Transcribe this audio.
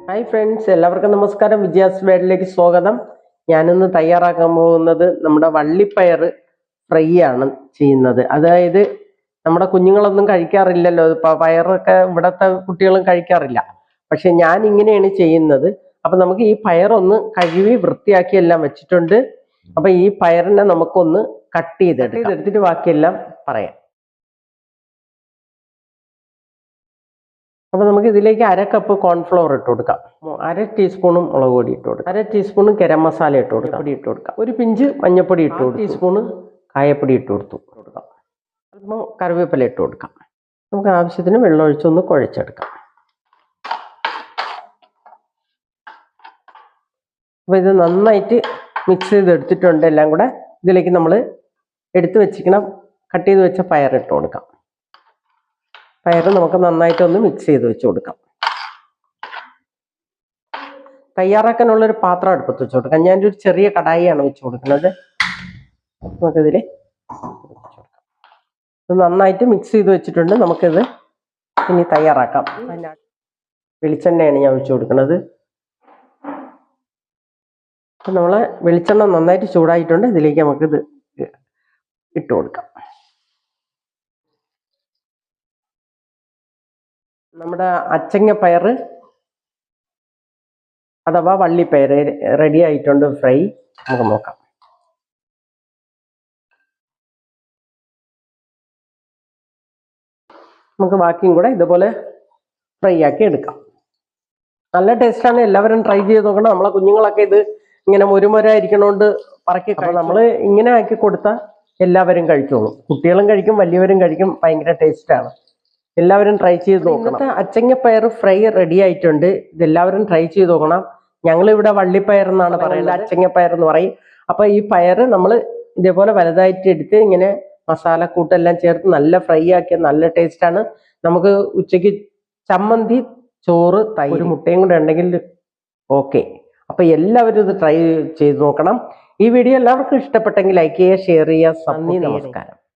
Hi friends, എല്ലാവർക്കും നമസ്കാരം. വിജയാസ് വേഡിലേക്ക് സ്വാഗതം. ഞാനിന്ന് തയ്യാറാക്കാൻ പോകുന്നത് നമ്മുടെ വള്ളിപ്പയർ ഫ്രൈ ആണ് ചെയ്യുന്നത്. അതായത് നമ്മുടെ കുഞ്ഞുങ്ങളൊന്നും കഴിക്കാറില്ലല്ലോ, പയറൊക്കെ ഇവിടുത്തെ കുട്ടികളും കഴിക്കാറില്ല. പക്ഷെ ഞാൻ ഇങ്ങനെയാണ് ചെയ്യുന്നത്. അപ്പൊ നമുക്ക് ഈ പയറൊന്ന് കഴുകി വൃത്തിയാക്കി എല്ലാം വെച്ചിട്ടുണ്ട്. അപ്പൊ ഈ പയറിനെ നമുക്കൊന്ന് കട്ട് ചെയ്തെടുത്തിട്ട് ബാക്കിയെല്ലാം പറയാം. അപ്പോൾ നമുക്ക് ഇതിലേക്ക് 1/2 കപ്പ് കോൺഫ്ലവർ ഇട്ട് കൊടുക്കാം, 1/2 ടീസ്പൂണും മുളക് പൊടി ഇട്ട് കൊടുക്കാം, 1/2 ടീസ്പൂണും ഗരം മസാല ഇട്ട് കൊടുക്കാം, പൊടി ഇട്ട് കൊടുക്കാം, ഒരു പിഞ്ച് മഞ്ഞൾപ്പൊടി ഇട്ട് കൊടുക്കാം, ടീസ്പൂണ് കായപ്പൊടി ഇട്ട് കൊടുക്കാം, അല്പം കറിവേപ്പില ഇട്ട് കൊടുക്കാം. നമുക്ക് ആവശ്യത്തിന് വെള്ളം ഒഴിച്ചൊന്ന് കുഴച്ചെടുക്കാം. അപ്പോൾ ഇത് നന്നായിട്ട് മിക്സ് ചെയ്തെടുത്തിട്ടുണ്ട്. എല്ലാം കൂടെ ഇതിലേക്ക് നമ്മൾ എടുത്ത് വെച്ചിരിക്കണം കട്ട് ചെയ്ത് വെച്ച പയർ ഇട്ട് കൊടുക്കാം. പയർ നമുക്ക് നന്നായിട്ടൊന്ന് മിക്സ് ചെയ്ത് വെച്ച് കൊടുക്കാം. തയ്യാറാക്കാനുള്ളൊരു പാത്രം അടുപ്പത്ത് വെച്ച് കൊടുക്കാം. ഞാനൊരു ചെറിയ കടായിയാണ് വെച്ച് കൊടുക്കുന്നത്. നമുക്കിതിൽ ഇത് നന്നായിട്ട് മിക്സ് ചെയ്ത് വെച്ചിട്ടുണ്ട്. നമുക്കിത് ഇനി തയ്യാറാക്കാം. വെളിച്ചെണ്ണയാണ് ഞാൻ ഒഴിച്ചു കൊടുക്കുന്നത്. അപ്പം നമ്മൾ വെളിച്ചെണ്ണ നന്നായിട്ട് ചൂടായിട്ടുണ്ട്. ഇതിലേക്ക് നമുക്കിത് ഇട്ട് കൊടുക്കാം. നമ്മുടെ അച്ചങ്ങ പയർ അഥവാ വള്ളിപ്പയർ റെഡി ആയിട്ടുണ്ട് ഫ്രൈ. നമുക്ക് നോക്കാം. നമുക്ക് ബാക്കിയും കൂടെ ഇതുപോലെ ഫ്രൈ ആക്കി എടുക്കാം. നല്ല ടേസ്റ്റാണ്. എല്ലാവരും ട്രൈ ചെയ്ത് നോക്കണം. നമ്മളെ കുഞ്ഞുങ്ങളൊക്കെ ഇത് ഇങ്ങനെ മുരുമുരായിരിക്കണോണ്ട് പറക്കി നമ്മൾ ഇങ്ങനെ ആക്കി കൊടുത്താൽ എല്ലാവരും കഴിച്ചോളും. കുട്ടികളും കഴിക്കും, വലിയവരും കഴിക്കും. ഭയങ്കര ടേസ്റ്റാണ്. എല്ലാവരും ട്രൈ ചെയ്ത് നോക്കണം. ഇന്നത്തെ അച്ചങ്ങപ്പയർ ഫ്രൈ റെഡി ആയിട്ടുണ്ട്. ഇതെല്ലാവരും ട്രൈ ചെയ്ത് നോക്കണം. ഞങ്ങളിവിടെ വള്ളിപ്പയർ എന്നാണ് പറയുന്നത്, അച്ചങ്ങപ്പയർ എന്ന് പറയും. അപ്പൊ ഈ പയർ നമ്മൾ ഇതേപോലെ വലുതായിട്ട് എടുത്ത് ഇങ്ങനെ മസാലക്കൂട്ടെല്ലാം ചേർത്ത് നല്ല ഫ്രൈ ആക്കിയ നല്ല ടേസ്റ്റാണ്. നമുക്ക് ഉച്ചയ്ക്ക് ചമ്മന്തി, ചോറ്, തൈര്, ഒരു മുട്ടയും കൂടെ ഉണ്ടെങ്കിൽ ഓക്കെ. അപ്പൊ എല്ലാവരും ഇത് ട്രൈ ചെയ്ത് നോക്കണം. ഈ വീഡിയോ എല്ലാവർക്കും ഇഷ്ടപ്പെട്ടെങ്കിൽ ലൈക്ക് ചെയ്യുക, ഷെയർ ചെയ്യുക. നന്ദി, നമസ്കാരം.